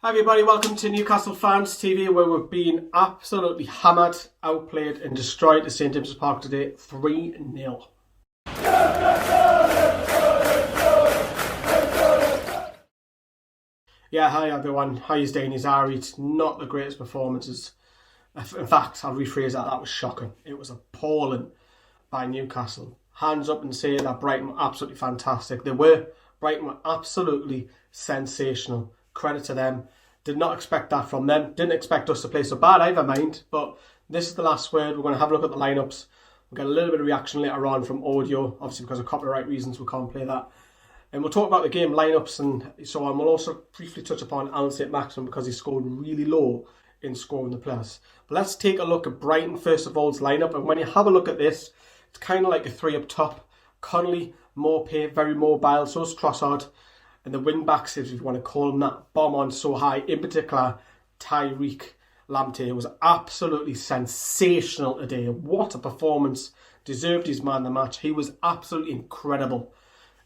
Hi everybody, welcome to Newcastle Fans TV, where we've been absolutely hammered, outplayed and destroyed at St James's Park today, 3-0. Yeah, hi everyone, how you doing? It's not the greatest performances. In fact, I'll rephrase that was shocking. It was appalling by Newcastle. Hands up and say that Brighton were absolutely fantastic. They were. Brighton were absolutely sensational. Credit to them. Did not expect that from them. Didn't expect us to play so bad either, mind. But this is the last word. We're going to have a look at the lineups. We'll get a little bit of reaction later on from audio. Obviously, because of copyright reasons, we can't play that. And we'll talk about the game lineups and so on. We'll also briefly touch upon saint-maximin because he scored really low in scoring the players. But let's take a look at Brighton first of all's lineup. And when you have a look at this, it's kind of like a three up top. Connolly, Maupay, very mobile. So is Trossard. And the wing backs, if you want to call them that, bomb on so high. In particular, Tyreek Lamptey was absolutely sensational today. What a performance. Deserved his man of the match. He was absolutely incredible.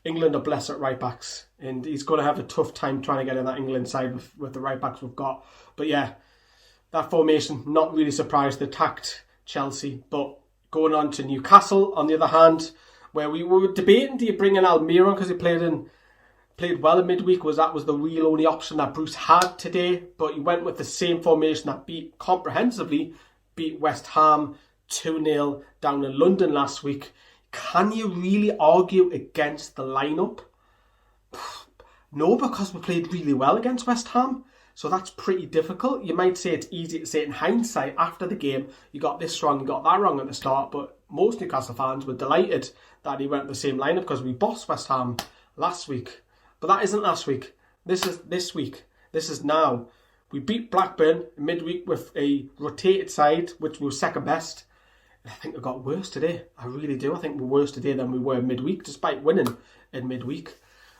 England are blessed at right backs. And he's going to have a tough time trying to get in that England side with the right backs we've got. But yeah, that formation, not really surprised. They attacked Chelsea. But going on to Newcastle, on the other hand, where we were debating, do you bring in Almiron because he played well in midweek, that was the real only option that Bruce had today, but he went with the same formation that comprehensively beat West Ham 2-0 down in London last week. Can you really argue against the lineup? No, because we played really well against West Ham, so that's pretty difficult. You might say it's easy to say in hindsight after the game, you got this wrong, you got that wrong at the start, but most Newcastle fans were delighted that he went with the same lineup because we bossed West Ham last week. But that isn't last week. This is this week. This is now. We beat Blackburn midweek with a rotated side, which was second best. I think we got worse today. I really do. I think we're worse today than we were midweek, despite winning in midweek.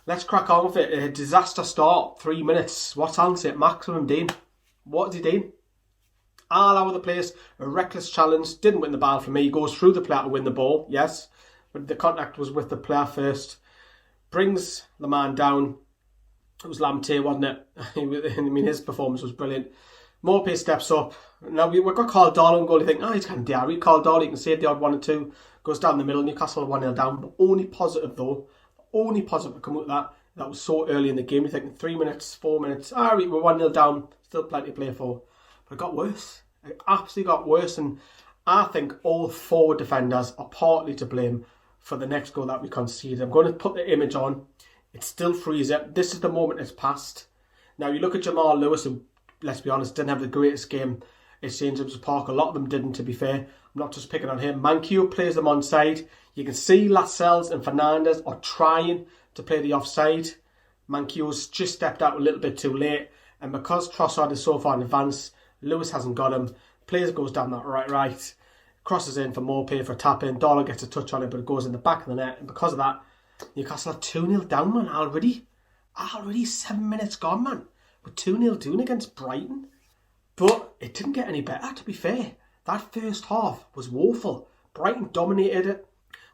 Let's crack on with it. A disaster start. 3 minutes. What's on saint-maximin doing? What is he doing? All over the place. A reckless challenge. Didn't win the ball for me. He goes through the player to win the ball. Yes. But the contact was with the player first. Brings the man down. It was Lamptey, wasn't it? I mean, his performance was brilliant. Maupay steps up. Now we've got Carl Darlow on goal. You think, he's kind of dare. Carl Darlow, you can save the odd 1 or 2. Goes down the middle. Newcastle 1-0 down. The only positive though, to come with that was so early in the game. You're thinking 3 minutes, 4 minutes. We're 1-0 down. Still plenty to play for. But it got worse. It absolutely got worse. And I think all 4 defenders are partly to blame for the next goal that we conceded. I'm going to put the image on. It's still Fraser. This is the moment it's passed. Now you look at Jamal Lewis, who, let's be honest, didn't have the greatest game at St James's Park. A lot of them didn't, to be fair. I'm not just picking on him. Manquillo plays them onside. You can see Lascelles and Fernandez are trying to play the offside. Manquillo's just stepped out a little bit too late. And because Trossard is so far in advance, Lewis hasn't got him. Player goes down that right. Crosses in for Maupay for a tap in. Darlow gets a touch on it, but it goes in the back of the net. And because of that, Newcastle are 2-0 down, man, already. 7 minutes gone, man. We're 2-0 down against Brighton. But it didn't get any better, to be fair. That first half was woeful. Brighton dominated it.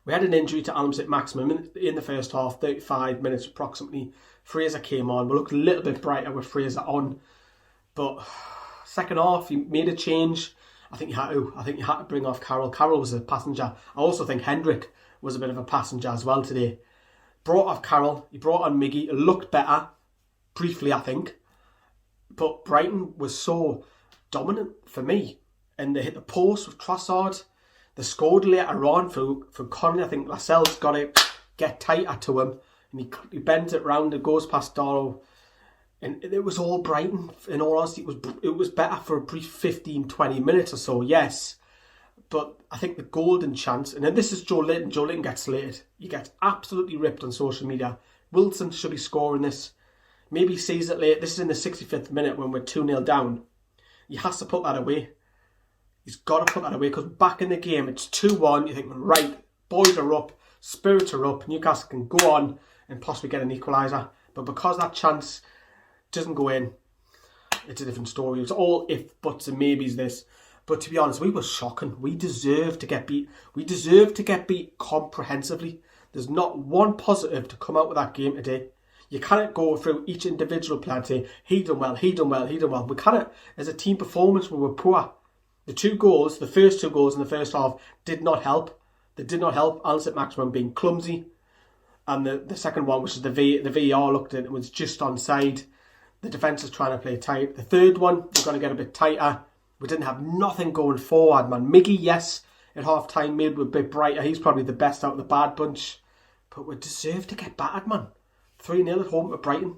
We had an injury to saint-maximin in the first half, 35 minutes approximately. Fraser came on. We looked a little bit brighter with Fraser on. But second half, he made a change. I think you had to bring off Carroll. Carroll was a passenger. I also think Hendrick was a bit of a passenger as well today. Brought off Carroll. He brought on Miggy. It looked better. Briefly, I think. But Brighton was so dominant for me. And they hit the post with Trossard. They scored later on for Connolly. I think Lascelles got to get tighter to him. And he bends it round and goes past Darlow. And it was all Brighton, in all honesty. It was better for a brief 15-20 minutes or so, yes. But I think the golden chance, and then this is Joe Linton. Joe Linton gets slated. He gets absolutely ripped on social media. Wilson should be scoring this. Maybe he sees it late. This is in the 65th minute when we're 2-0 down. He has to put that away. He's got to put that away because back in the game, it's 2-1. You think, right, boys are up, spirits are up. Newcastle can go on and possibly get an equaliser. But because that chance doesn't go in, it's a different story. It's all if, buts and maybes this. But to be honest, we were shocking. We deserve to get beat. We deserve to get beat comprehensively. There's not one positive to come out with that game today. You cannot go through each individual player and say, he done well, he done well, he done well. We cannot. As a team performance, we were poor. The first two goals in the first half did not help. They did not help. Saint-Maximin being clumsy. And the second one, which is the VAR looked at, it was just onside. The defence is trying to play tight. The third one, we're going to get a bit tighter. We didn't have nothing going forward, man. Miggy, yes, at half-time made a bit brighter. He's probably the best out of the bad bunch. But we deserve to get battered, man. 3-0 at home to Brighton.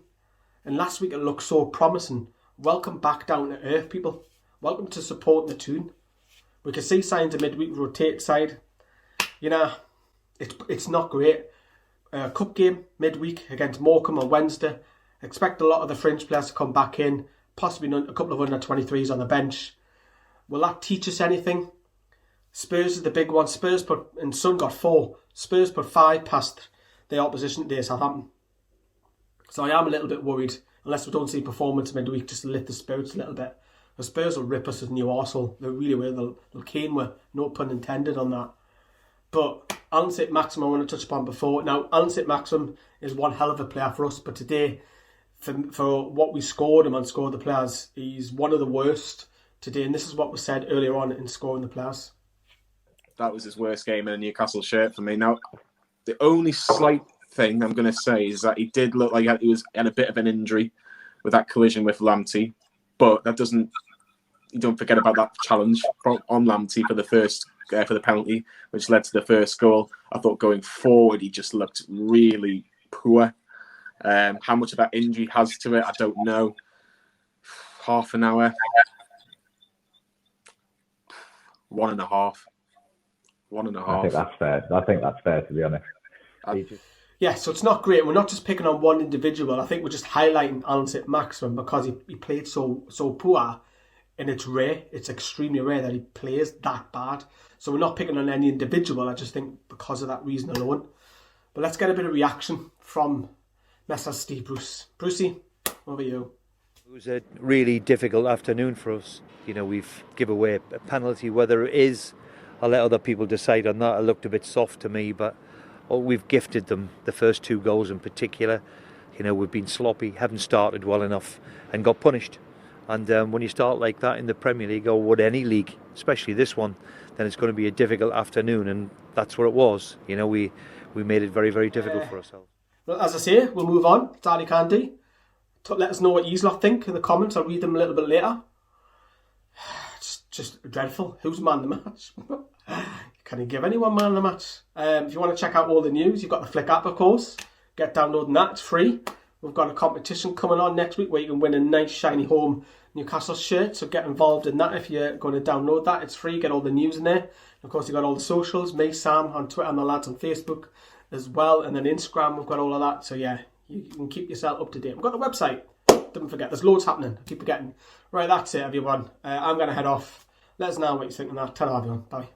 And last week it looked so promising. Welcome back down to earth, people. Welcome to supporting the tune. We can see signs of midweek rotate side. You know, it's not great. Cup game midweek against Morecambe on Wednesday. Expect a lot of the fringe players to come back in. Possibly a couple of under-23s on the bench. Will that teach us anything? Spurs is the big one. And Son got 4. Spurs put 5 past the opposition today, Southampton. So I am a little bit worried, unless we don't see performance midweek, just to lift the spirits a little bit. The Spurs will rip us as Newcastle. They really will. They'll cane with, no pun intended on that. But Saint-Maximin, I want to touch upon before. Now, Saint-Maximin is one hell of a player for us, but today, for what we scored him and scored the players, he's one of the worst today. And this is what was said earlier on in scoring the players. That was his worst game in a Newcastle shirt for me. Now, the only slight thing I'm going to say is that he did look like he had a bit of an injury with that collision with Lamptey, but that doesn't. You don't forget about that challenge on Lamptey for the penalty, which led to the first goal. I thought going forward, he just looked really poor. How much of that injury has to it, I don't know. Half an hour, 1.5. 1.5. I think that's fair. To be honest. Yeah, so it's not great. We're not just picking on one individual. I think we're just highlighting Saint-Maximin because he played so poor, and it's rare. It's extremely rare that he plays that bad. So we're not picking on any individual. I just think because of that reason alone. But let's get a bit of reaction from Mr. Steve Bruce. Brucey, over you. It was a really difficult afternoon for us. You know, we've given away a penalty. Whether it is, I'll let other people decide on that. It looked a bit soft to me, but we've gifted them the first 2 goals in particular. You know, we've been sloppy, haven't started well enough, and got punished. And when you start like that in the Premier League or any league, especially this one, then it's going to be a difficult afternoon, and that's what it was. You know, we made it very, very difficult for ourselves. Well, as I say, we'll move on. It's all you can do. Let us know what you lot think in the comments. I'll read them a little bit later. It's just dreadful. Who's man of the match? Can you give anyone man of the match? If you want to check out all the news, you've got the Flick app, of course. Get downloading that. It's free. We've got a competition coming on next week where you can win a nice shiny home Newcastle shirt. So get involved in that if you're going to download that. It's free. Get all the news in there. Of course, you've got all the socials. Me, Sam on Twitter, and the lads on Facebook as well. And then Instagram, we've got all of that. So yeah, you can keep yourself up to date. We've got the website. Don't forget, there's loads happening. I keep forgetting. Right, that's it, everyone. I'm going to head off. Let us know what you think of that. Ta-ra, everyone. Bye.